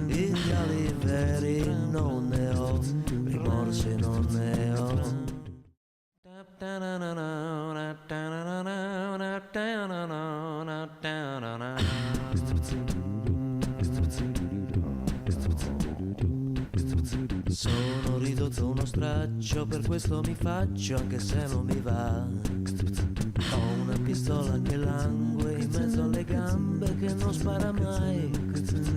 Ideali veri non ne ho, rimorsi non ne ho. Sono ridotto uno straccio, per questo mi faccio anche se non mi va. Ho una pistola che langue in mezzo alle gambe che non spara mai.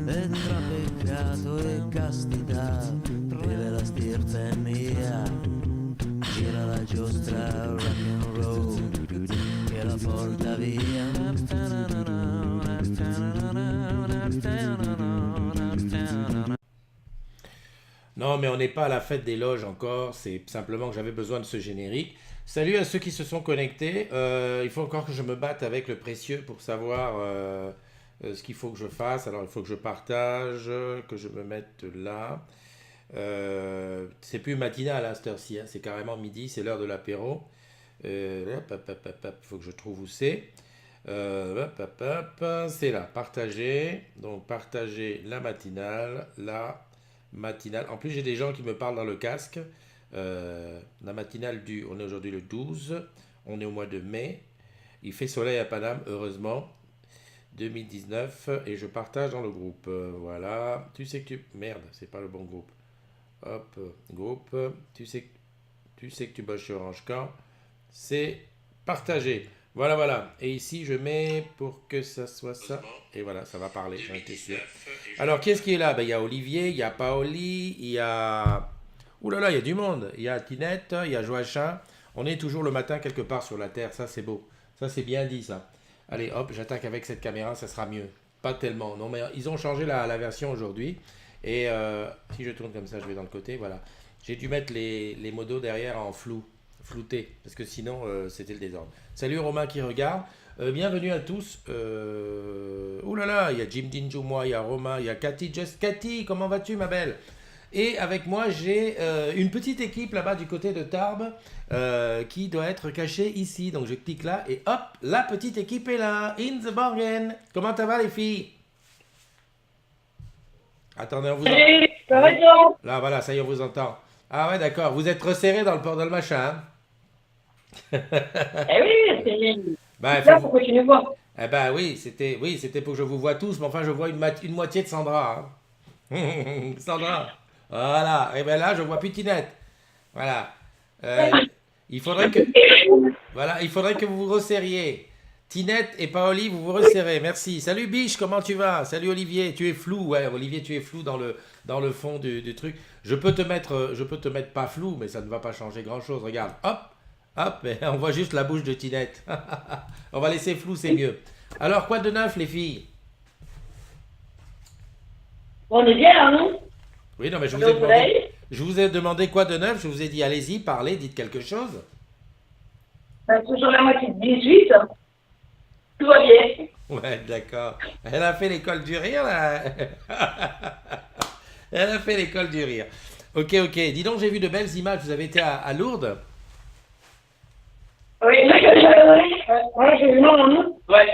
E tra peccato e castità vive la stirpe mia. Gira la giostra rock and roll che la porta via. Non, mais on n'est pas à la fête des loges encore. C'est simplement que j'avais besoin de ce générique. Salut à ceux qui se sont connectés. Il faut encore que je me batte avec le précieux pour savoir ce qu'il faut que je fasse. Alors, il faut que je partage, que je me mette là. C'est plus matinal à cette heure-ci, hein. C'est carrément midi, c'est l'heure de l'apéro. Il faut que je trouve où c'est. C'est là, partager. Donc, partager la matinale, la matinale. En plus, j'ai des gens qui me parlent dans le casque. La matinale on est aujourd'hui le 12, on est au mois de mai. Il fait soleil à Paname, heureusement. 2019, et je partage dans le groupe. Voilà. Tu sais que tu. Merde, c'est pas le bon groupe. Hop, groupe. Tu sais que tu bosses chez Orange Camp. C'est partagé. Voilà, voilà. Et ici, je mets pour que ça soit ça. Et voilà, ça va parler, j'en étais sûr. Alors, qui est-ce qui est là? Ben, il y a Olivier, il y a Paoli, il y a... Ouh là là, il y a du monde. Il y a Tinette, il y a Joachim. On est toujours le matin quelque part sur la Terre. Ça, c'est beau. Ça, c'est bien dit, ça. Allez, hop, j'attaque avec cette caméra, ça sera mieux. Pas tellement. Non, mais ils ont changé la version aujourd'hui. Et si je tourne comme ça, je vais dans le côté. Voilà. J'ai dû mettre les modos derrière en flouté. Parce que sinon, c'était le désordre. Salut Romain qui regarde. Bienvenue à tous. Ouh là là, il y a Jim Dinjoumois, il y a Romain, il y a Cathy. Cathy, comment vas-tu, ma belle? Et avec moi, j'ai une petite équipe là-bas du côté de Tarbes qui doit être cachée ici. Donc je clique là et hop, la petite équipe est là. In the bargain. Comment ça va les filles? Attendez, on vous entend. Salut, ça va bien? Là, voilà, ça y est, on vous entend. Ah ouais, d'accord. Vous êtes resserré dans le machin, hein? Eh oui, Ben, il c'est là faut... pour que tu nous vois. Eh ben oui, c'était pour que je vous vois tous, mais enfin, je vois une moitié de Sandra, hein. Sandra. Voilà. Et ben là, je vois Putinette. Voilà. Euh, il faudrait que, voilà, il faudrait que vous vous resserriez. Tinette et Paoli, vous vous resserrez. Merci. Salut Biche, comment tu vas? Salut Olivier, tu es flou. Ouais, Olivier, tu es flou dans le fond du truc. Je peux te mettre pas flou, mais ça ne va pas changer grand-chose. Regarde, hop, hop, et on voit juste la bouche de Tinette. On va laisser flou, c'est mieux. Alors, quoi de neuf, les filles? On est bien là, non? Oui, non, mais On est au soleil. je vous ai demandé quoi de neuf. Je vous ai dit, allez-y, parlez, dites quelque chose. Toujours la moitié de 18. Tout va bien. Ouais, d'accord. Elle a fait l'école du rire, là. Elle a fait l'école du rire. Ok, ok. Dis donc, j'ai vu de belles images. Vous avez été à Lourdes? Oui, ouais, j'ai vu non, non? Ouais.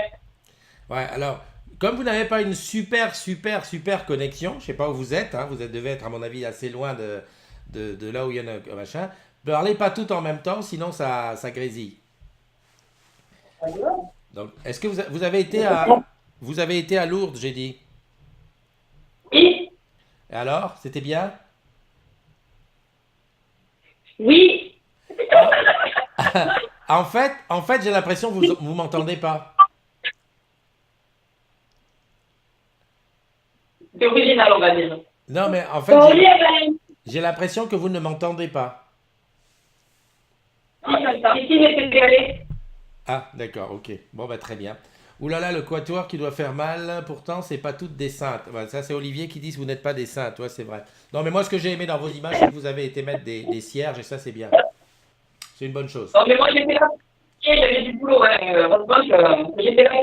Ouais, alors, comme vous n'avez pas une super, super, super connexion, je sais pas où vous êtes, hein, devez être, à mon avis, assez loin de là où il y a un machin. Parlez pas tout en même temps, sinon ça grésille. Donc, est-ce que vous avez été à Lourdes, j'ai dit. Oui, Et alors, c'était bien? oui. En fait, j'ai l'impression que vous m'entendez pas. C'est original, on va dire. Non, mais en fait, Bon, oui, ben, j'ai l'impression que vous ne m'entendez pas. ici, j'étais décalé. Ah, d'accord, ok. Bon, bah très bien. Ouh là là, le quatuor qui doit faire mal, pourtant, c'est pas toutes des saintes. Voilà, ça, c'est Olivier qui dit que vous n'êtes pas des saintes. Ouais, c'est vrai. Non, mais moi, ce que j'ai aimé dans vos images, c'est que vous avez été mettre des cierges, et ça, c'est bien. C'est une bonne chose. Non, mais moi, j'étais là. J'avais du boulot, ouais. Heureusement que j'étais là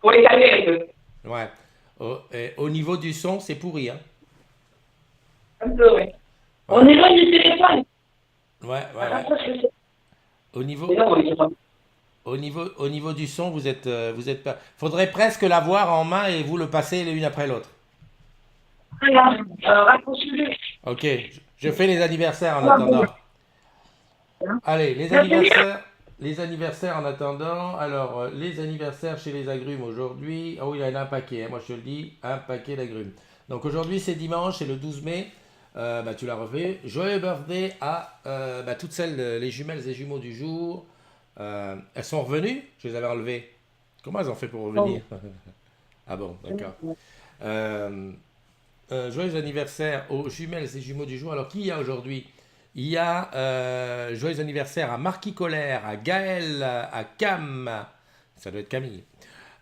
pour les calmer avec eux. Ouais. Au niveau du son, c'est pourri, hein. Un peu, ouais. Ouais, On est loin du téléphone. ouais, ouais, Ah, ouais. ça, je sais. Au niveau, Mais non, oui, c'est pas. au niveau du son, vous êtes pas. Faudrait presque l'avoir en main et vous le passer l'une après l'autre. Raccrochez-le. Ok, je fais les anniversaires en attendant. Allez, les anniversaires en attendant. Alors, les anniversaires chez les agrumes aujourd'hui. Oh, il y en a un paquet, hein, moi je te le dis, un paquet d'agrumes. Donc aujourd'hui c'est dimanche, c'est le 12 mai. Bah, tu l'as refait. Joyeux birthday à bah, toutes celles, les jumelles et jumeaux du jour. Elles sont revenues? Je les avais enlevées. Comment elles ont fait pour revenir? Ah bon, d'accord. Joyeux anniversaire aux jumelles et jumeaux du jour. Alors, qui y a aujourd'hui? Il y a joyeux anniversaire à Marquis Colère, à Gaël, à Cam, ça doit être Camille,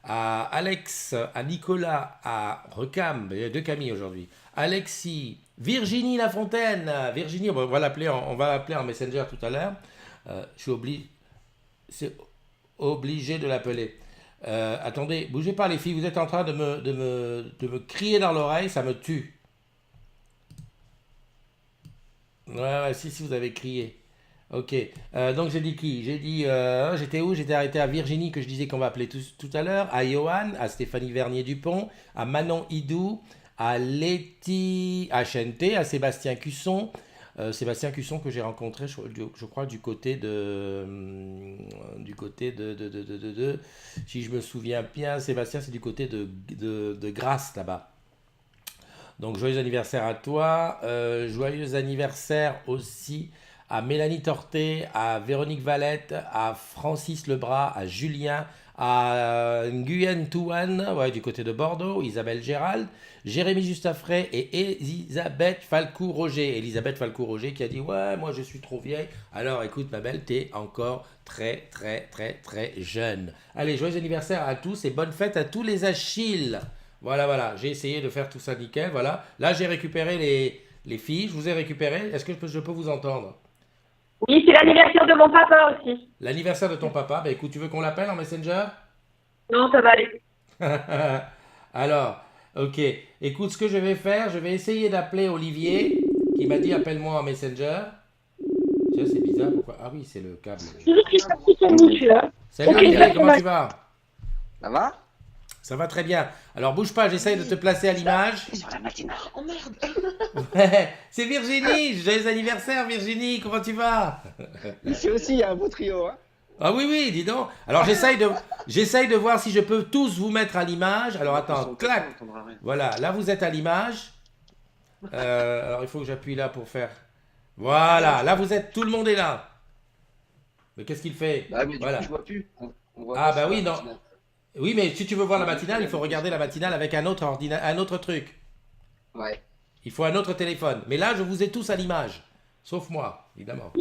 à Alex, à Nicolas, à Recam, il y a deux Camille aujourd'hui, Alexis, Virginie Lafontaine, Virginie, on va l'appeler en Messenger tout à l'heure. Je suis obligé de l'appeler. Attendez, bougez pas les filles, vous êtes en train de me crier dans l'oreille, ça me tue. Ouais, si, vous avez crié. Ok. Donc j'ai dit qui? J'ai dit, j'étais où? J'étais arrêté à Virginie, que je disais qu'on va appeler tout à l'heure, à Johan, à Stéphanie Vernier-Dupont, à Manon Hidou, à Letty Achente, à Sébastien Cusson. Sébastien Cusson que j'ai rencontré, je crois, du côté de, si je me souviens bien, Sébastien, c'est du côté de Grasse, là-bas. Donc, joyeux anniversaire à toi. Joyeux anniversaire aussi à Mélanie Torté, à Véronique Valette, à Francis Lebras, à Julien, à Nguyen Touane, ouais, du côté de Bordeaux, Isabelle Gérald, Jérémy Justafray et Elisabeth Falcou-Roger. Elisabeth Falcou-Roger qui a dit ouais, moi je suis trop vieille. Alors écoute ma belle, t'es encore très jeune. Allez, joyeux anniversaire à tous et bonne fête à tous les Achilles. Voilà, j'ai essayé de faire tout ça nickel, voilà. Là j'ai récupéré les filles, je vous ai récupéré. Est-ce que je peux vous entendre? Oui, c'est l'anniversaire de mon papa aussi. L'anniversaire de ton papa, bah écoute, tu veux qu'on l'appelle en Messenger? Non, ça va aller. Alors, ok. Écoute, ce que je vais faire, je vais essayer d'appeler Olivier, qui m'a dit appelle-moi en Messenger. Tiens, c'est bizarre, pourquoi? Ah oui, c'est le câble. Salut Olivier, comment tu vas? Ça va? Ça va très bien. Alors bouge pas, j'essaye de te placer à l'image. Sur la matinale. Oh merde! Ouais, c'est Virginie, joyeux anniversaire Virginie, comment tu vas? Ici aussi, il y a un beau trio, hein? Ah oui, dis donc. Alors j'essaye de voir si je peux tous vous mettre à l'image. Alors attends, clac. Voilà, là vous êtes à l'image. Alors il faut que j'appuie là pour faire. Voilà, là vous êtes, tout le monde est là. Mais qu'est-ce qu'il fait? Bah mais voilà. Du coup, je vois plus. On voit Ah pas bah oui, la non. matinale. Oui, mais si tu veux voir la matinale, il faut regarder la matinale avec un autre truc. Ouais. Il faut un autre téléphone. Mais là, je vous ai tous à l'image. Sauf moi, évidemment.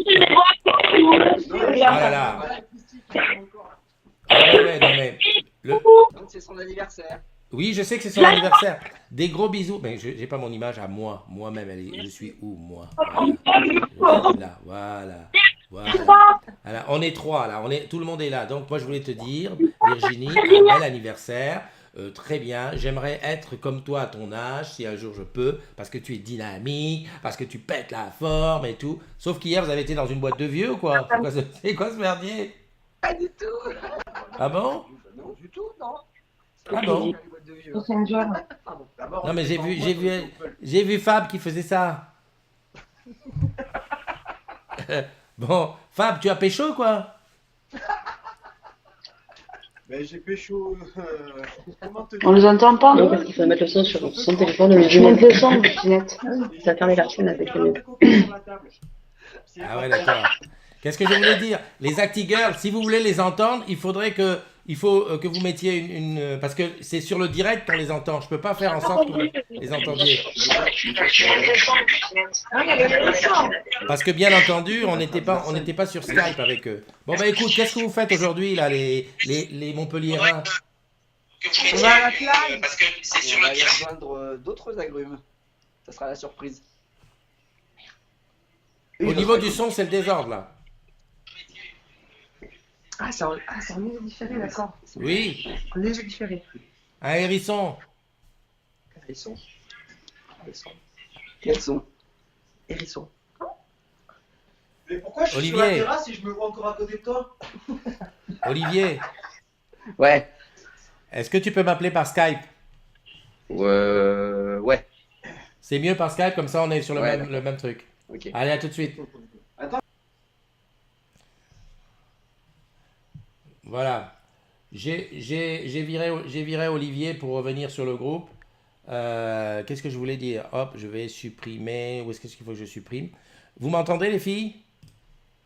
Ah là là. Ah ouais, non mais... Donc c'est son anniversaire. Oui, je sais que c'est son anniversaire. Des gros bisous. Mais je n'ai pas mon image à moi-même. Je suis où, moi? Voilà. Je suis là, voilà. On est trois, là. Tout le monde est là. Donc, moi, je voulais te dire, Virginie, un bel anniversaire. Très bien. J'aimerais être comme toi à ton âge, si un jour je peux, parce que tu es dynamique, parce que tu pètes la forme et tout. Sauf qu'hier, vous avez été dans une boîte de vieux ou quoi? C'est quoi ce merdier? Pas du tout. Ah bon? Non, du tout, non. Ah bon? Non, mais j'ai vu Fab qui faisait ça. Bon, Fab, tu as pécho quoi? Ben, j'ai pécho. On les entend pas? Non, parce qu'il faut mettre le son sur son téléphone ou les lunettes. Le son, lunettes. Ça va fermer la chaîne avec les lunettes. Ah ouais, d'accord. Qu'est-ce que je voulais dire? Les Acti Girls, si vous voulez les entendre, il faut que vous mettiez une... Parce que c'est sur le direct qu'on les entend. Je peux pas faire en sorte que vous les entendiez. Parce que bien entendu, on n'était pas sur Skype avec eux. Bon bah écoute, qu'est-ce que vous faites aujourd'hui là, les Montpelliérains? On va à la plage. Parce que c'est sur le direct. On va y rejoindre d'autres agrumes. Ça sera la surprise. Au niveau du son, c'est le désordre là. Ah, c'est en léger différé, d'accord. Oui. En léger différé. Un hérisson. Hérisson. Quels sont? Hérisson. Mais pourquoi je suis Olivier. sur la terrasse et je me vois encore à côté de toi? Olivier, Ouais. est-ce que tu peux m'appeler par Skype? Ouais. C'est mieux par Skype, comme ça on est sur Ouais, le même truc. Ok. Allez, à tout de suite. Attends. Voilà. J'ai viré Olivier pour revenir sur le groupe. Qu'est-ce que je voulais dire? Hop, je vais supprimer. Où est-ce qu'il faut que je supprime? Vous m'entendez, les filles?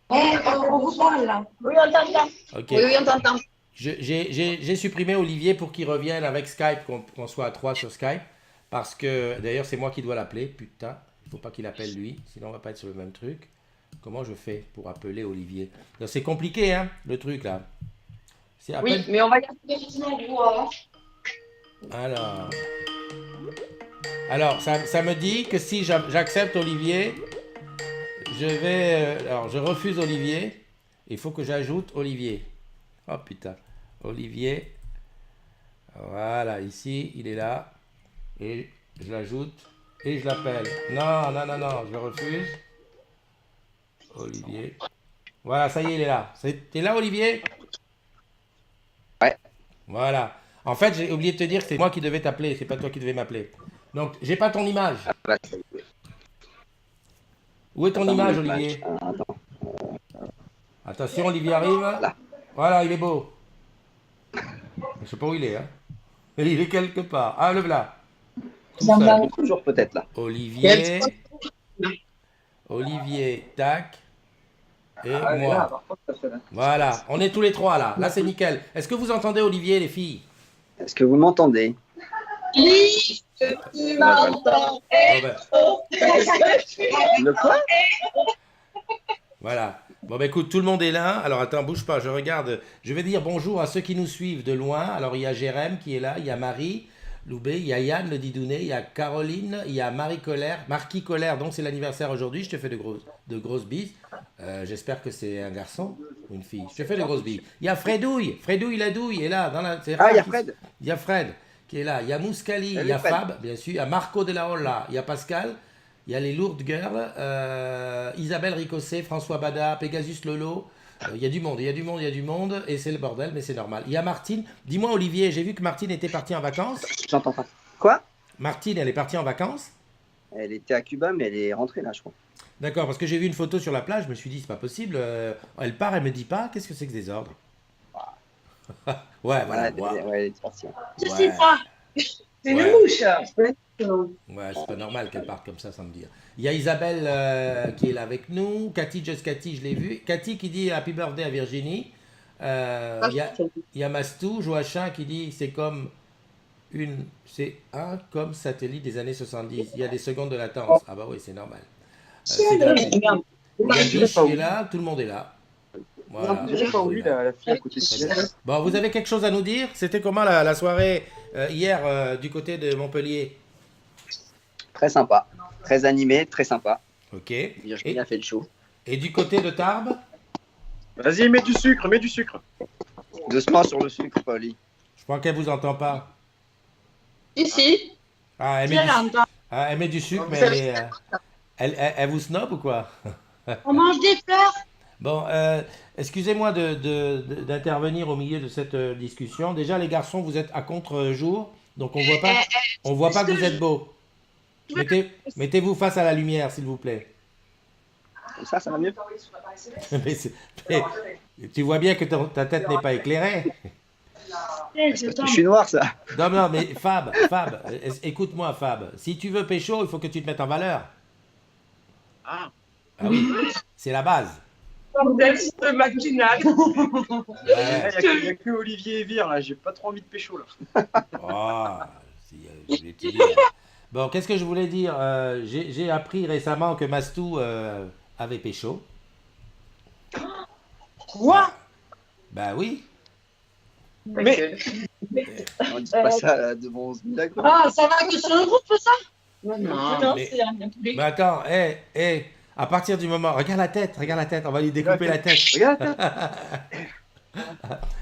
On vous parle là. Oui, on t'entend. Ok. Oui, on t'entend. J'ai supprimé Olivier pour qu'il revienne avec Skype, qu'on soit à 3 sur Skype. Parce que, d'ailleurs, c'est moi qui dois l'appeler. Putain, il faut pas qu'il appelle lui, sinon on va pas être sur le même truc. Comment je fais pour appeler Olivier? C'est compliqué, hein, le truc là. C'est à Oui, peine... mais on va garder effectivement du bois. Alors ça me dit que si j'accepte Olivier, alors, je refuse Olivier. Il faut que j'ajoute Olivier. Oh putain. Olivier. Voilà, ici, il est là. Et je l'ajoute. Et je l'appelle. Non, je refuse. Olivier. Voilà, ça y est, il est là. T'es là, Olivier? Ouais. Voilà. En fait, j'ai oublié de te dire que c'est moi qui devais t'appeler. C'est pas toi qui devais m'appeler. Donc, j'ai pas ton image. Où est ton image, Olivier? Attention, Olivier arrive. Voilà, il est beau. Je sais pas où il est, hein. Il est quelque part. Ah, le voilà. Toujours peut-être là. Olivier, tac, et moi. Là, par contre, ça fait là. Voilà, on est tous les trois là. Là, c'est nickel. Est-ce que vous entendez Olivier, les filles? Est-ce que vous m'entendez? Oui, tu m'entends. Bon, ben, Le quoi? voilà. Bon, ben écoute, tout le monde est là. Alors, attends, bouge pas, je regarde. Je vais dire bonjour à ceux qui nous suivent de loin. Alors, il y a Jérém qui est là, il y a Marie Loubet, il y a Yann le Didounet, il y a Caroline, il y a Marquis Colère, donc c'est l'anniversaire aujourd'hui. Je te fais de grosses bises. J'espère que c'est un garçon ou une fille. Je te fais de grosses bises. Il y a Fredouille la douille est là. Il y a Fred. Il y a Fred qui est là. Il y a Mouskali, il y a Fab, bien sûr. Il y a Marco de la Olla, il y a Pascal. Il y a les Lourdes Girls, Isabelle Ricosset, François Bada, Pegasus Lolo. Il y a du monde, et c'est le bordel, mais c'est normal. Il y a Martine. Dis-moi, Olivier, j'ai vu que Martine était partie en vacances. J'entends pas. Quoi? Martine, elle est partie en vacances? Elle était à Cuba, mais elle est rentrée là, je crois. D'accord, parce que j'ai vu une photo sur la plage, je me suis dit, c'est pas possible. Elle part, elle me dit pas, qu'est-ce que c'est que des ordres? Ouais, voilà. Ouais, elle est partie. Je sais pas. C'est une mouche. Ouais, c'est pas normal qu'elle parte comme ça sans me dire. Il y a Isabelle qui est là avec nous. Cathy, Just Cathy, je l'ai vue. Cathy qui dit Happy Birthday à Virginie. Il y a Mastou, Joachim qui dit c'est un comme satellite des années 70. Il y a des secondes de latence. Ah bah oui, c'est normal. C'est gratuit. Il y a Biche qui est là, tout le monde est là. Voilà. J'ai pas oublié la fille à côté de Bon, vous avez quelque chose à nous dire? C'était comment la soirée hier du côté de Montpellier? Très sympa. Très animé, très sympa. Ok. Virginie a fait le show. Et du côté de Tarbes? Vas-y, mets du sucre, mets du sucre. Doucement sur le sucre, Pauli. Je crois qu'elle vous entend pas. Ici. Ah, elle met du sucre, mais elle vous snob ou quoi? On mange des fleurs. Bon, excusez-moi d'intervenir au milieu de cette discussion. Déjà, les garçons, vous êtes à contre-jour, donc on voit pas que vous êtes beaux. Mettez-vous face à la lumière, s'il vous plaît. Comme ça va mieux? mais tu vois bien que ta tête n'est pas éclairée. Parce que je suis noir, ça. Non, mais Fab, écoute-moi, Fab. Si tu veux pécho, il faut que tu te mettes en valeur. Ah oui, c'est la base. Le matinal. Il n'y a que Olivier et Vire, là. J'ai pas trop envie de pécho, là. Je vais te dire. Bon, qu'est-ce que je voulais dire? J'ai appris récemment que Mastou avait pécho. Quoi? Bah oui. Mais on dit pas ça devant 11 000 agros. Ah, ça va que sur le groupe, ça? Non, mais- c'est rien plus. Mais attends, à partir du moment... Regarde la tête, on va lui découper la tête. regarde,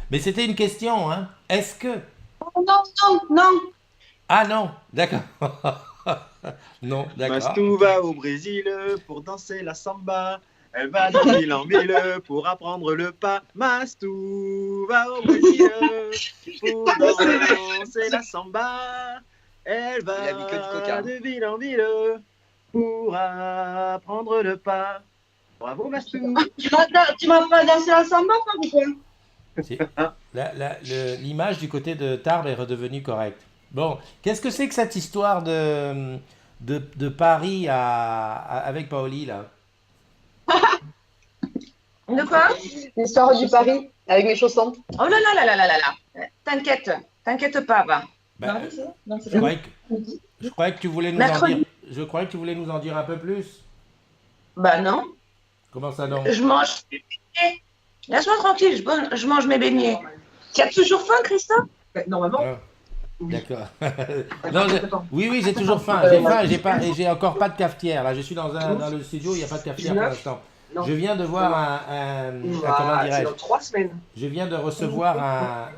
Mais c'était une question, hein. Est-ce que... Non. Ah non, d'accord. Non, d'accord. Mastou va au Brésil pour danser la samba. Elle va de ville en ville pour apprendre le pas. Mastou va au Brésil pour danser la samba. Elle Il a mis que du coca. va de ville en ville pour apprendre le pas. Bravo Mastou. Tu m'as pas dansé la samba, ou quoi? Si. L'image du côté de Tarbes est redevenue correcte. Bon, qu'est-ce que c'est que cette histoire de Paris avec Paoli, là? De quoi? L'histoire du Paris, avec mes chaussons. Oh là là là là là là là. T'inquiète pas, va. Ben, Non, c'est je croyais que tu voulais nous Mercredi. en dire. Je croyais que tu voulais nous en dire un peu plus. Bah non. Comment ça non? Je mange mes beignets. Laisse-moi tranquille, je mange mes beignets. Tu as toujours faim, Christophe? Normalement. Ah, d'accord. Non, oui, j'ai toujours faim. J'ai faim et j'ai encore pas de cafetière. Là, je suis dans le studio, il n'y a pas de cafetière pour l'instant. Je viens de voir comment dirais-je? Dans 3 semaines. Je viens de recevoir un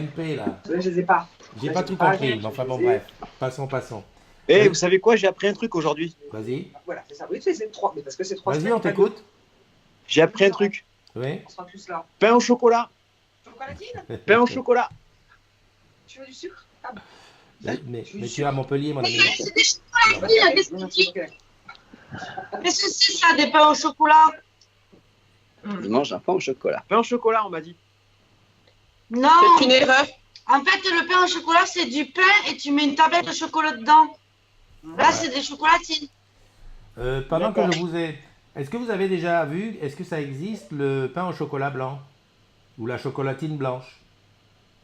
MP là. Je les ai pas. J'ai pas tout compris, mais enfin bon, bref. Passons. Eh, vous savez quoi? J'ai appris un truc aujourd'hui. Vas-y. Voilà, c'est ça. Oui, c'est 3. Mais parce que c'est 3 Vas-y, semaines. on t'écoute. J'ai appris un truc. Oui. On sera tous là. Pain au chocolat. Chocolatine? Pain au chocolat. Tu veux du sucre? Mais tu es à Montpellier, mon ami. C'est des chocolats, qu'est-ce que tu dis? Qu'est-ce que c'est ça, des pains au chocolat? Il mange un pain au chocolat. Pain au chocolat, on m'a dit. Non, C'est une erreur. en fait, le pain au chocolat, c'est du pain et tu mets une tablette de chocolat dedans. Là, c'est des chocolatines. Pendant que je vous ai... Est-ce que vous avez déjà vu, est-ce que ça existe, le pain au chocolat blanc? Ou la chocolatine blanche?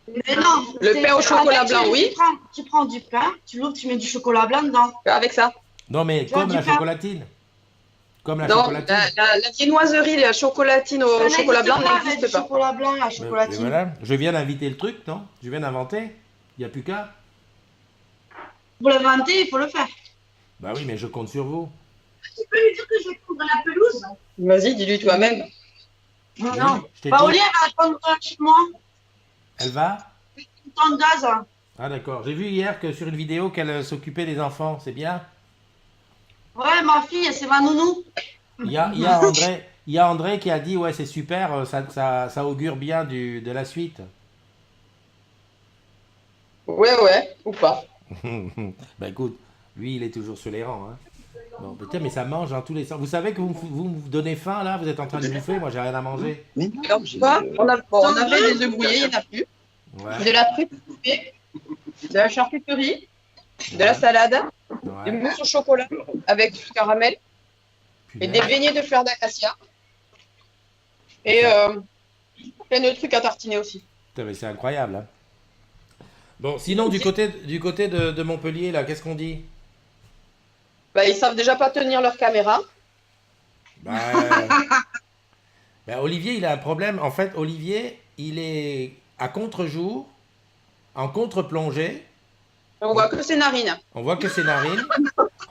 Mais non. Le pain au chocolat en fait, blanc, oui. Tu prends du pain, tu l'ouvres, tu mets du chocolat blanc dedans. Avec ça. Non, mais Tu vois, comme du la pain. chocolatine. Comme la Non, chocolatine. la viennoiserie, la chocolatine au Ça chocolat blanc avec n'existe du pas. chocolat blanc, la Mais chocolatine. voilà, je viens d'inviter le truc, non? Je viens d'inventer. Il n'y a plus qu'à. Pour l'inventer, il faut le faire. Bah oui, mais je compte sur vous. Tu peux lui dire que je vais prendre la pelouse? Vas-y, dis-lui toi-même. Non, Oui, non. je t'ai Paoli, dit. elle va attendre chez moi. Elle va? Une tonne de gaz. Ah d'accord. J'ai vu hier que sur une vidéo qu'elle s'occupait des enfants. C'est bien? Ouais, ma fille, c'est ma nounou. Il y a André qui a dit ouais c'est super, ça augure bien de la suite. Ouais, ou pas. Bah écoute, lui il est toujours sur les rangs. Hein. Bon, putain, mais ça mange dans tous les sens. Vous savez que vous me donnez faim là, vous êtes en train de bouffer, moi j'ai rien à manger. Mais non, Alors, tu vois, on avait des œufs brouillés, il n'y en a plus. Ouais. De la frite coupée, de la charcuterie, de la salade, du Ouais. mousse au chocolat avec du caramel et des Punaise. beignets de fleurs d'acacia. Et plein de trucs à tartiner aussi. Putain, mais c'est incroyable. Hein. Bon, sinon du côté de Montpellier là, qu'est-ce qu'on dit? Bah, ils savent déjà pas tenir leur caméra. Bah, Olivier, il a un problème. En fait, Olivier, il est à contre-jour, en contre-plongée. On voit que ses narines. On voit que ses narines.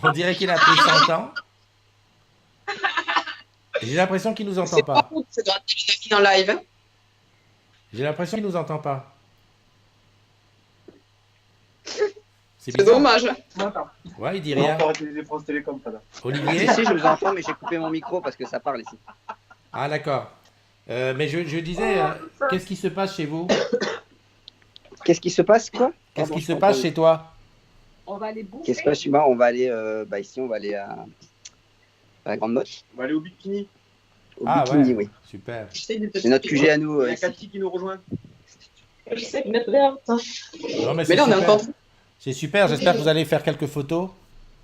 On dirait qu'il a pris 100 ans. J'ai l'impression qu'il nous entend C'est pas pas. fou de se gratter les narines en live. Hein. J'ai l'impression qu'il nous entend pas. C'est bizarre. dommage. Ouais, il dit On va rien. encore arrêter les France Télécom, Fada. Olivier? Si, je vous entends, mais j'ai coupé mon micro parce que ça parle ici. Ah, d'accord. Mais je disais, qu'est-ce qui se passe chez vous? Qu'est-ce qui se passe, quoi? Qu'est-ce Pardon, qui je se t'ai passe entendu. chez toi? On va aller bouffer. Qu'est-ce qui se passe chez moi? On va aller, ici, on va aller à la Grande Motte, On va aller au Bikini. au Ah Bikini, ouais, oui. super. C'est notre QG à nous. Il y a Ici. Cathy qui nous rejoint. Je sais mettre derrière. Non, mais Mais là, on est super. encore. C'est super, j'espère que vous allez faire quelques photos.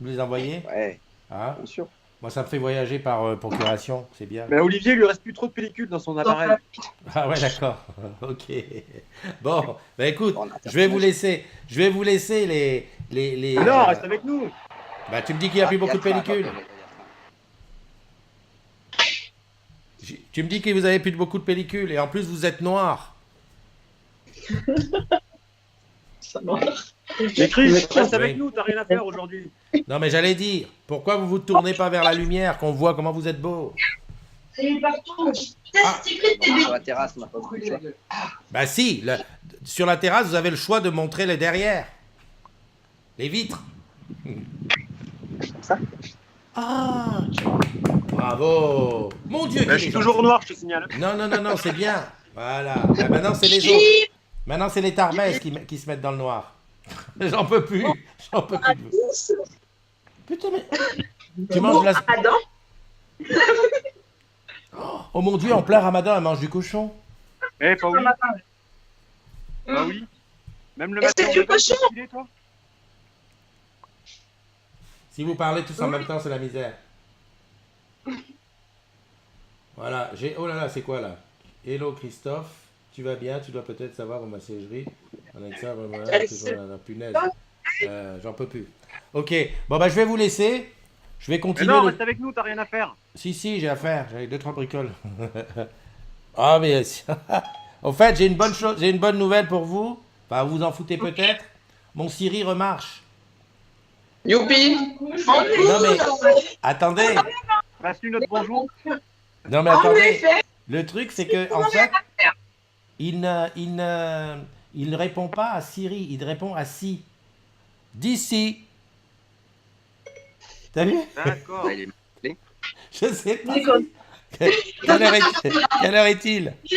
Vous les envoyez? Ouais, Ah, bien sûr. moi, ça me fait voyager par procuration, c'est bien. Mais à Olivier, il lui reste plus trop de pellicule dans son appareil. Ah ouais, d'accord. Ok. Bon, bah écoute, Bon, je vais vous laisser les. Non, reste avec nous. Bah tu me dis qu'il n'y a plus beaucoup de pellicules. Tu me dis que vous avez plus beaucoup de pellicules et en plus vous êtes noir. Mais Chris, reste avec Oui. nous, t'as rien à faire aujourd'hui. Non mais j'allais dire, pourquoi vous vous tournez pas vers la lumière, qu'on voit comment vous êtes beau? C'est partout. Ah. Sur la terrasse, on n'a pas beaucoup de choix. Bah si, sur la terrasse vous avez le choix de montrer les derrières. Les vitres. Ça Ah, bravo. Mon Dieu. Je suis toujours noir, je te signale. Non, c'est bien. Voilà. Ah, maintenant, c'est les autres. Maintenant, c'est les Tarbès qui se mettent dans le noir. J'en peux plus. J'en peux plus. Putain, mais... Tu manges la... Oh mon Dieu, en plein ramadan, elle mange du cochon. Eh, pas oui. Bah oui. Même le matin, c'est du cochon. Toi Si vous parlez tous en même temps, c'est la misère. Voilà, oh là là, c'est quoi là? Hello Christophe, tu vas bien? Tu dois peut-être savoir ma messagerie. Alexa, la punaise. J'en peux plus. Ok, bon bah je vais vous laisser. Je vais continuer. Mais non, reste avec nous, t'as rien à faire. Si, j'ai à faire. J'ai 2-3 bricoles. Ah mais... En fait, j'ai une bonne nouvelle pour vous. Enfin, vous en foutez peut-être. Mon Siri remarche. Youpi. Non mais... Attendez. Passe-lui notre bonjour. Non mais attendez. Le truc, c'est que en fait, il ne répond pas à Siri. Il répond à Si. D'ici. T'as vu? D'accord. Je sais pas. Quelle heure est-il? Il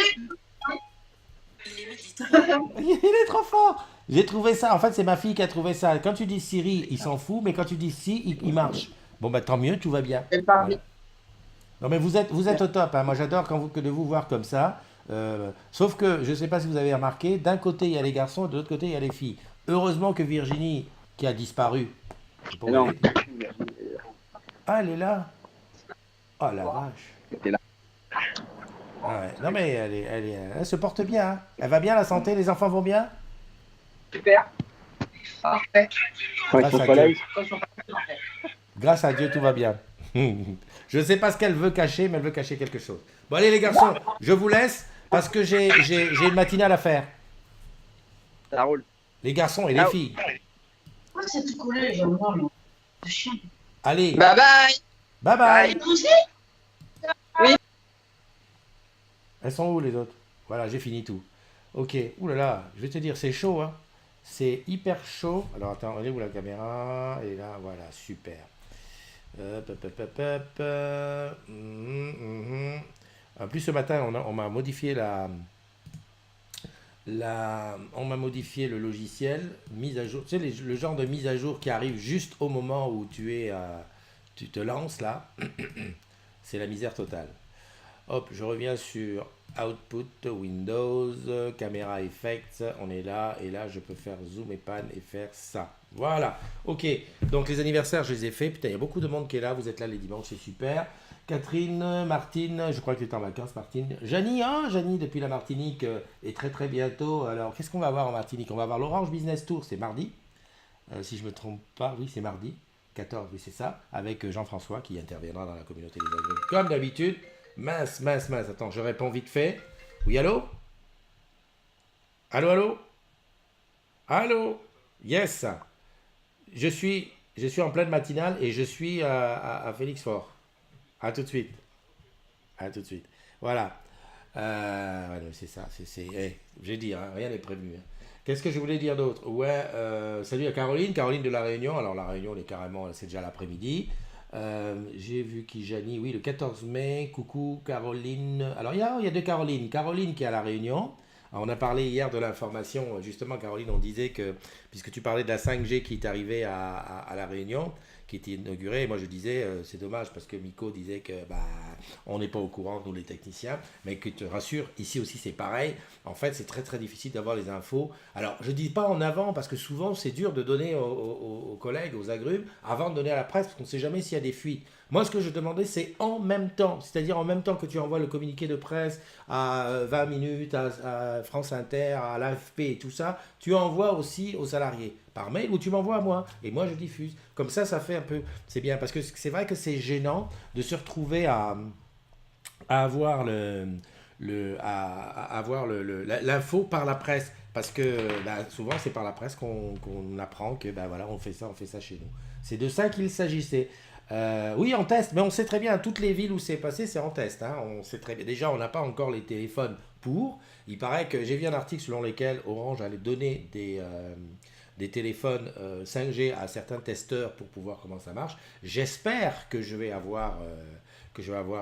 est trop fort. J'ai trouvé ça. En fait, c'est ma fille qui a trouvé ça. Quand tu dis Siri, il s'en fout, mais quand tu dis Si, il marche. Bon, bah tant mieux, tout va bien. Voilà. Non, mais vous êtes au top. Hein. Moi, j'adore que de vous voir comme ça. Sauf que, je ne sais pas si vous avez remarqué, d'un côté, il y a les garçons, de l'autre côté, il y a les filles. Heureusement que Virginie, qui a disparu. Non. Ah, elle est là. Oh la vache. Elle est là. Ah ouais. Non mais elle se porte bien. Hein. Elle va bien la santé, les enfants vont bien? Super. Parfait. Grâce à Dieu, tout va bien. Je ne sais pas ce qu'elle veut cacher, mais elle veut cacher quelque chose. Bon allez les garçons, je vous laisse parce que j'ai une matinale à faire. Ça roule. Les garçons et les filles. Ouais, c'est tout collé, j'en vois, là. C'est chiant. Allez. Bye bye. Bye bye. Oui. Elles sont où les autres? Voilà, j'ai fini tout. Ok. Ouh là là, je vais te dire, c'est chaud, hein. C'est hyper chaud. Alors attends, elle est où la caméra? Et là, voilà, super. En plus, ce matin, on m'a modifié on m'a modifié le logiciel, mise à jour. Tu sais, le genre de mise à jour qui arrive juste au moment où tu te lances là. C'est la misère totale. Hop, je reviens sur Output, Windows, Camera Effects, on est là, et là je peux faire Zoom et Pan et faire ça. Voilà, ok, donc les anniversaires je les ai faits, putain il y a beaucoup de monde qui est là, vous êtes là les dimanches, c'est super. Catherine, Martine, je crois que tu es en vacances Martine. Janie, hein, Janie depuis la Martinique, et très très bientôt. Alors qu'est-ce qu'on va voir en Martinique? On va voir l'Orange Business Tour, c'est mardi, si je me trompe pas, oui c'est mardi, 14, oui c'est ça, avec Jean-François qui interviendra dans la communauté des agriculteurs, comme d'habitude. Mince, attends, je réponds vite fait. Oui, allô? Allô? Yes. Je suis en pleine matinale et je suis à Félix Fort. À tout de suite. Voilà. C'est ça. J'ai dit, hein, rien n'est prévu. Hein. Qu'est-ce que je voulais dire d'autre? Ouais, salut à Caroline de La Réunion. Alors, La Réunion, c'est déjà l'après-midi. J'ai vu qui Janie, oui, le 14 mai, coucou Caroline. Alors il y a deux Caroline. Caroline qui est à La Réunion. Alors, on a parlé hier de l'information, justement Caroline, on disait que, puisque tu parlais de la 5G qui est arrivée à La Réunion, qui était inaugurée, moi je disais, c'est dommage parce que Miko disait que on n'est pas au courant, nous les techniciens, mais que te rassure, ici aussi c'est pareil. En fait, c'est très très difficile d'avoir les infos. Alors, je ne dis pas en avant parce que souvent c'est dur de donner aux collègues, aux agrumes, avant de donner à la presse parce qu'on ne sait jamais s'il y a des fuites. Moi, ce que je demandais, c'est en même temps, c'est-à-dire en même temps que tu envoies le communiqué de presse à 20 minutes, à France Inter, à l'AFP et tout ça, tu envoies aussi aux salariés par mail ou tu m'envoies à moi et moi je diffuse. Comme ça fait un peu, c'est bien parce que c'est vrai que c'est gênant de se retrouver à avoir l'info par la presse parce que souvent c'est par la presse qu'on apprend que voilà on fait ça chez nous. C'est de ça qu'il s'agissait. Oui, en test, mais on sait très bien, toutes les villes où c'est passé, c'est en test. Hein, on sait très bien. Déjà, on n'a pas encore les téléphones pour. Il paraît que j'ai vu un article selon lequel Orange allait donner des téléphones 5G à certains testeurs pour pouvoir comment ça marche. J'espère que je vais avoir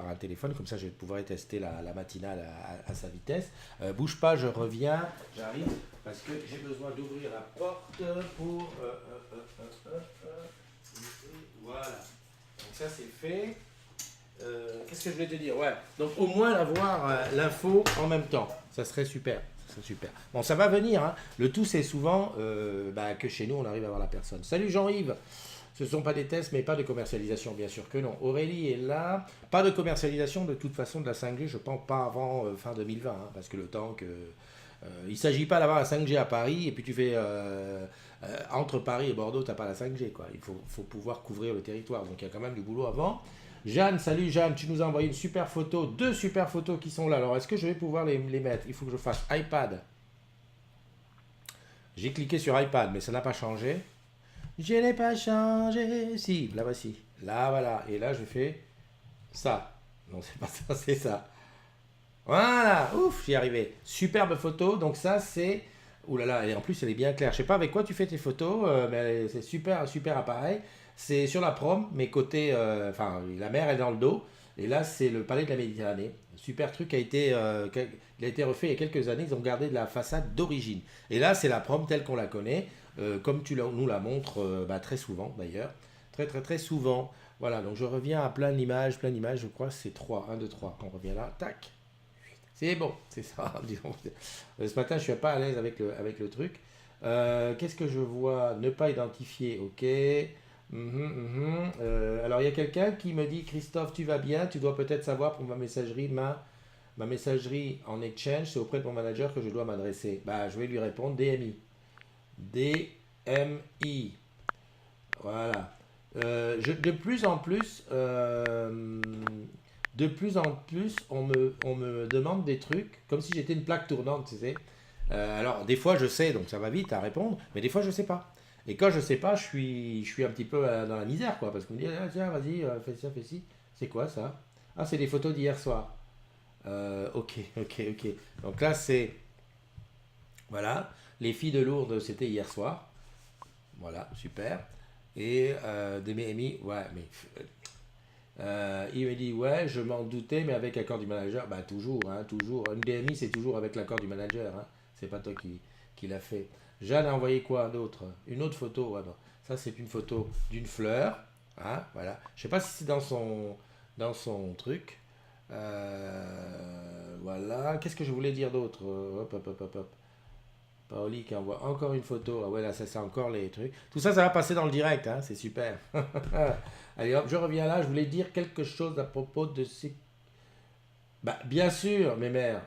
un téléphone, comme ça je vais pouvoir tester la matinale à sa vitesse. Bouge pas, je reviens, j'arrive, parce que j'ai besoin d'ouvrir la porte pour... voilà, donc ça c'est fait. Qu'est-ce que je voulais te dire? Ouais, donc au moins avoir l'info en même temps, ça serait super. C'est super. Bon, ça va venir. Hein. Le tout, c'est souvent que chez nous, on arrive à voir la personne. Salut Jean-Yves. Ce ne sont pas des tests, mais pas de commercialisation, bien sûr que non. Aurélie est là. Pas de commercialisation de toute façon de la 5G, je pense pas avant fin 2020, hein, parce que le temps que... il ne s'agit pas d'avoir la 5G à Paris, et puis tu fais... entre Paris et Bordeaux, tu n'as pas la 5G, quoi. Il faut pouvoir couvrir le territoire, donc il y a quand même du boulot avant. Jeanne, salut Jeanne, tu nous as envoyé une super photo, 2 super photos qui sont là. Alors, est-ce que je vais pouvoir les mettre? Il faut que je fasse iPad. J'ai cliqué sur iPad, mais ça n'a pas changé. Je n'ai pas changé. Si, là voici. Là, voilà. Et là, je fais ça. Non, c'est pas ça, c'est ça. Voilà, ouf, j'y arrivé. Superbe photo. Donc ça, c'est... Ouh là là, et en plus, elle est bien claire. Je sais pas avec quoi tu fais tes photos, mais c'est super, super appareil. C'est sur la prom, mais côté... Enfin, la mer est dans le dos. Et là, c'est le palais de la Méditerranée. Super truc qui a été refait il y a quelques années. Ils ont gardé de la façade d'origine. Et là, c'est la prom telle qu'on la connaît, comme tu nous la montres très souvent d'ailleurs. Très, très, très souvent. Voilà, donc je reviens à plein d'images, je crois que c'est 3. 1, 2, 3. On revient là, tac. C'est bon, c'est ça. Disons. Ce matin, je ne suis pas à l'aise avec le truc. Qu'est-ce que je vois? Ne pas identifier, ok. Alors il y a quelqu'un qui me dit: Christophe, tu vas bien, tu dois peut-être savoir pour ma messagerie en Exchange, c'est auprès de mon manager que je dois m'adresser. Je vais lui répondre DMI. DMI. Voilà. De plus en plus, on me demande des trucs comme si j'étais une plaque tournante, tu sais. Alors des fois je sais, donc ça va vite à répondre, mais des fois je sais pas. Et quand je sais pas, je suis un petit peu dans la misère, quoi, parce qu'on me dit: ah, tiens, vas-y, fais ça, fais ci. C'est quoi ça? Ah, c'est des photos d'hier soir. Ok. Donc là, c'est... Voilà. Les filles de Lourdes, c'était hier soir. Voilà, super. Et des MMI, ouais, mais... il me dit: ouais, je m'en doutais, mais avec l'accord du manager. Toujours, hein, toujours. Une DMI, c'est toujours avec l'accord du manager. Hein. C'est pas toi qui l'a fait. Jeanne a envoyé quoi d'autre? Une autre photo. Ouais, bon. Ça, c'est une photo d'une fleur. Hein, voilà. Je sais pas si c'est dans son truc. Voilà. Qu'est-ce que je voulais dire d'autre? Hop. Paoli qui envoie encore une photo. Ah ouais, là, ça, c'est encore les trucs. Tout ça, ça va passer dans le direct. Hein, c'est super. Allez, hop, je reviens là. Je voulais dire quelque chose à propos de ces... bien sûr, mes mères.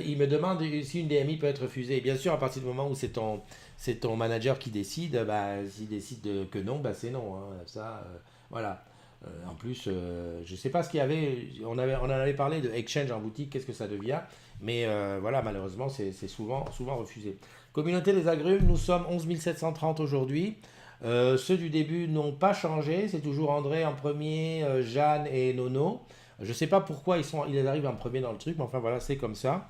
Il me demande si une DMI peut être refusée. Bien sûr, à partir du moment où c'est ton manager qui décide, s'il décide que non, c'est non. Hein, ça, voilà. En plus, je ne sais pas ce qu'il y avait. On en avait parlé de Exchange en boutique, qu'est-ce que ça devient. Mais voilà, malheureusement, c'est souvent refusé. Communauté des agrumes, nous sommes 11 730 aujourd'hui. Ceux du début n'ont pas changé. C'est toujours André en premier, Jeanne et Nono. Je ne sais pas pourquoi ils arrivent en premier dans le truc, mais enfin voilà, c'est comme ça.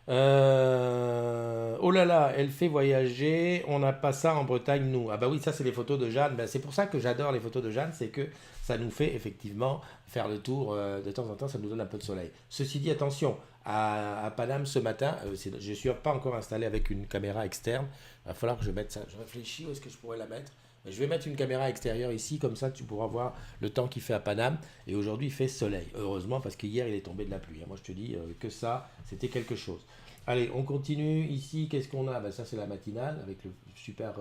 Oh là là, elle fait voyager, on n'a pas ça en Bretagne, nous. Ah bah oui, ça c'est les photos de Jeanne. C'est pour ça que j'adore les photos de Jeanne, c'est que ça nous fait effectivement faire le tour de temps en temps, ça nous donne un peu de soleil. Ceci dit, attention, à Paname ce matin, je ne suis pas encore installé avec une caméra externe. Il va falloir que je mette ça. Je réfléchis où est-ce que je pourrais la mettre. Je vais mettre une caméra extérieure ici, comme ça tu pourras voir le temps qu'il fait à Paname. Et aujourd'hui il fait soleil, heureusement, parce qu'hier il est tombé de la pluie. Moi je te dis que ça, c'était quelque chose. Allez, on continue. Ici, qu'est-ce qu'on a? Ça c'est la matinale, avec le super...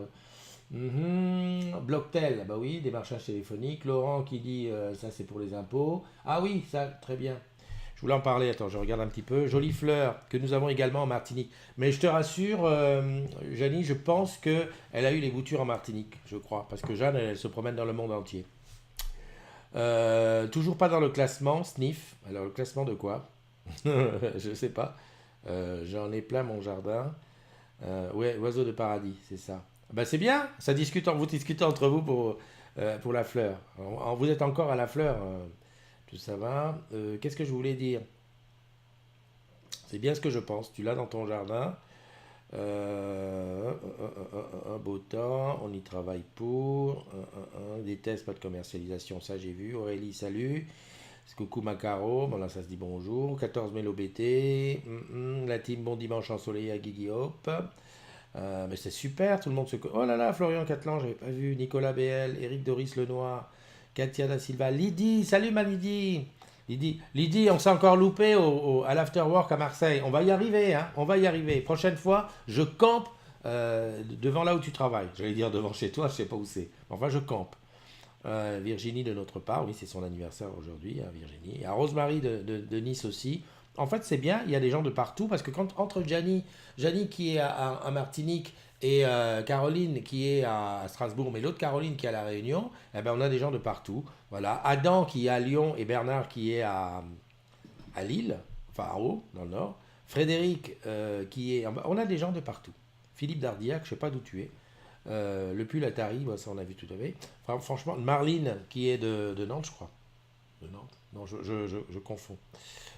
Blocktel, oui, démarchage téléphonique. Laurent qui dit, ça c'est pour les impôts. Ah oui, ça, très bien. Je voulais en parler, attends, je regarde un petit peu. Jolie fleur, que nous avons également en Martinique. Mais je te rassure, Janie, je pense qu'elle a eu les boutures en Martinique, je crois. Parce que Jeanne, elle se promène dans le monde entier. Toujours pas dans le classement, Sniff. Alors, le classement de quoi? Je sais pas. J'en ai plein mon jardin. Ouais, oiseau de paradis, c'est ça. C'est bien, vous discutez entre vous pour la fleur. Vous êtes encore à la fleur. Tout ça va. Qu'est-ce que je voulais dire? C'est bien ce que je pense. Tu l'as dans ton jardin. Un beau temps, on y travaille pour. Des tests, pas de commercialisation, ça j'ai vu. Aurélie, salut. Coucou Macaro, bon là ça se dit bonjour. 14 000 OBT. La team Bon Dimanche ensoleillé à Guigui Hop. Mais c'est super, tout le monde se... Oh là là, Florian Catlan, j'avais pas vu. Nicolas BL, Eric Doris Lenoir, Katia Da Silva, Lydie, salut ma Lydie. Lydie, on s'est encore loupé à l'afterwork à Marseille. On va y arriver, hein, on va y arriver. Prochaine fois, je campe devant là où tu travailles. J'allais dire devant chez toi, je sais pas où c'est. Enfin, je campe. Virginie de notre part, oui, c'est son anniversaire aujourd'hui, hein, Virginie. Et à Rosemary de Nice aussi. En fait, c'est bien, il y a des gens de partout, parce que entre Gianni qui est à Martinique et Caroline qui est à Strasbourg, mais l'autre Caroline qui est à La Réunion, eh ben, on a des gens de partout. Voilà. Adam qui est à Lyon et Bernard qui est à Lille, enfin en haut, dans le nord. Frédéric qui est... On a des gens de partout. Philippe Dardiac, je ne sais pas d'où tu es. Le pull Atari, bah, ça on a vu tout à l'heure. Enfin, franchement, Marline qui est de Nantes, je crois. De Nantes. Non, je confonds.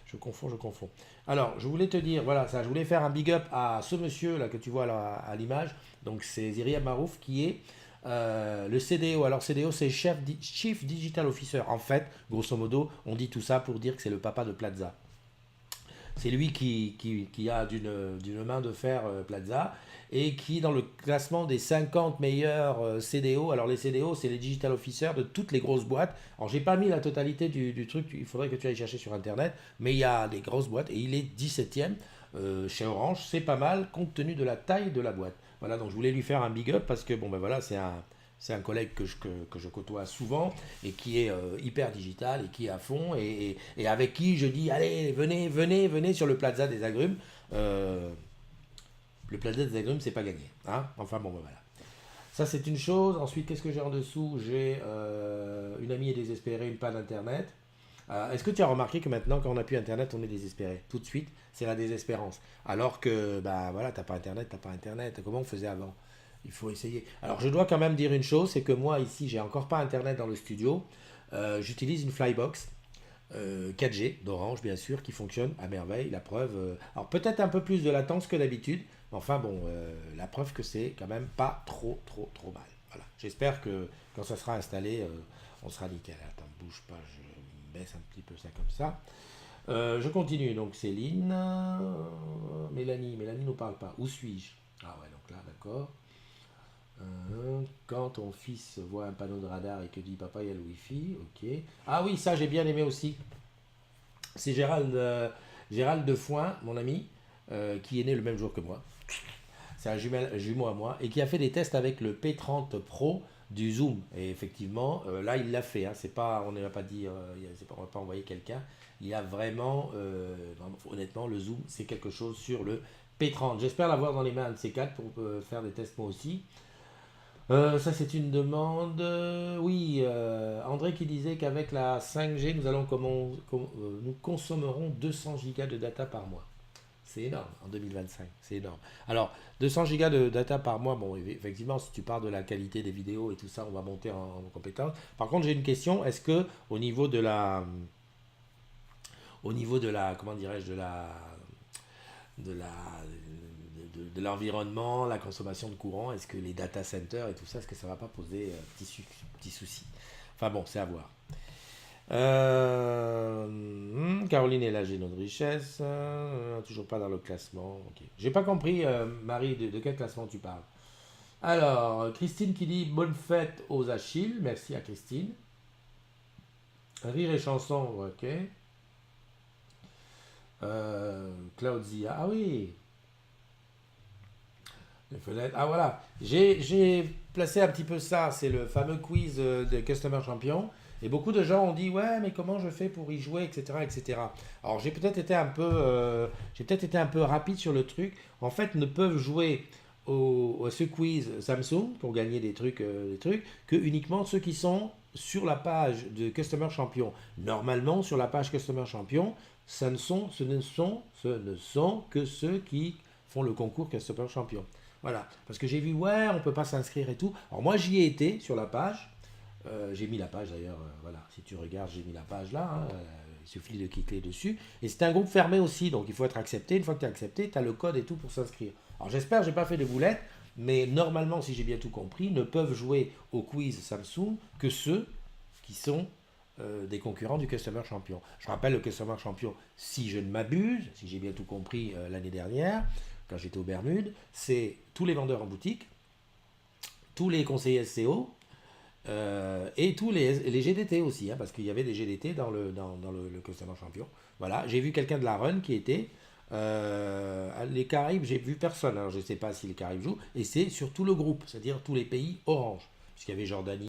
Je confonds. Alors, je voulais te dire, voilà, ça, je voulais faire un big up à ce monsieur là que tu vois à l'image. Donc, c'est Ziria Marouf qui est le CDO. Alors, CDO, c'est Chief Digital Officer. En fait, grosso modo, on dit tout ça pour dire que c'est le papa de Plaza. C'est lui qui a d'une main de fer Plaza et qui, dans le classement des 50 meilleurs CDO, alors les CDO, c'est les Digital Officers de toutes les grosses boîtes. Alors, j'ai pas mis la totalité du truc, il faudrait que tu ailles chercher sur Internet, mais il y a des grosses boîtes et il est 17e chez Orange. C'est pas mal compte tenu de la taille de la boîte. Voilà, donc je voulais lui faire un big up parce que, bon, ben voilà, c'est un collègue que je côtoie souvent et qui est hyper digital et qui est à fond et avec qui je dis allez venez sur le Plaza des Agrumes. Le Plaza des Agrumes, c'est pas gagné, hein, enfin bon ben voilà, ça c'est une chose. Ensuite, qu'est-ce que j'ai en dessous? J'ai une amie est désespérée, une panne internet. Est-ce que tu as remarqué que maintenant quand on n'a plus internet on est désespéré tout de suite? C'est la désespérance, alors que bah voilà, t'as pas internet, comment on faisait avant? Il faut essayer. Alors, je dois quand même dire une chose, c'est que moi, ici, j'ai encore pas Internet dans le studio. J'utilise une Flybox 4G d'Orange, bien sûr, qui fonctionne à merveille. La preuve, alors peut-être un peu plus de latence que d'habitude, mais enfin bon, la preuve que c'est quand même pas trop mal. Voilà. J'espère que quand ça sera installé, on sera nickel. Attends, bouge pas, je baisse un petit peu ça comme ça. Je continue. Donc, Céline, Mélanie nous parle pas. Où suis-je? Ah ouais, donc là, d'accord. Quand ton fils voit un panneau de radar et que dit papa il y a le wifi, ok. Ah oui, ça j'ai bien aimé aussi. C'est Gérald de Foin, mon ami, qui est né le même jour que moi. C'est un jumeau à moi et qui a fait des tests avec le P30 Pro du Zoom. Et effectivement, là il l'a fait. Hein. C'est pas, on ne va pas dire, on va pas envoyer quelqu'un. Il a vraiment, honnêtement, le Zoom c'est quelque chose sur le P30. J'espère l'avoir dans les mains de ces quatre pour faire des tests moi aussi. Ça c'est une demande. Oui, André qui disait qu'avec la 5G, nous consommerons 200 gigas de data par mois. C'est énorme en 2025, c'est énorme. Alors, 200 gigas de data par mois, bon, effectivement, si tu parles de la qualité des vidéos et tout ça, on va monter en compétence. Par contre, j'ai une question, est-ce que au niveau de la, comment dirais-je, de l'environnement, la consommation de courant, est-ce que les data centers et tout ça, est-ce que ça ne va pas poser petit souci? Enfin bon, c'est à voir. Caroline est là, j'ai notre richesse. Toujours pas dans le classement. Okay. J'ai pas compris, Marie, de quel classement tu parles. Alors, Christine qui dit bonne fête aux Achilles. Merci à Christine. Rire et chanson, ok. Claudia, ah oui. Les fenêtres. Ah voilà, j'ai placé un petit peu ça, c'est le fameux quiz de Customer Champion. Et beaucoup de gens ont dit ouais mais comment je fais pour y jouer, etc. Alors j'ai peut-être été un peu rapide sur le truc. En fait, ne peuvent jouer à ce quiz Samsung pour gagner des trucs que uniquement ceux qui sont sur la page de Customer Champion. Normalement sur la page Customer Champion, ce ne sont que ceux qui font le concours Customer Champion. Voilà, parce que j'ai vu ouais on peut pas s'inscrire et tout. Alors moi j'y ai été sur la page. J'ai mis la page d'ailleurs, voilà, si tu regardes, j'ai mis la page là, hein, il suffit de cliquer dessus. Et c'est un groupe fermé aussi, donc il faut être accepté. Une fois que tu es accepté, tu as le code et tout pour s'inscrire. Alors j'espère, j'ai pas fait de boulettes, mais normalement, si j'ai bien tout compris, ne peuvent jouer au quiz Samsung que ceux qui sont des concurrents du Customer Champion. Je rappelle le Customer Champion, si je ne m'abuse, si j'ai bien tout compris l'année dernière, quand j'étais aux Bermudes, c'est tous les vendeurs en boutique, tous les conseillers SEO, et tous les GDT aussi, hein, parce qu'il y avait des GDT dans le Customer Champion. Voilà, j'ai vu quelqu'un de la Run qui était les Caraïbes, j'ai vu personne, alors je ne sais pas si les Caraïbes jouent, et c'est sur tout le groupe, c'est-à-dire tous les pays orange, puisqu'il y avait Jordanie,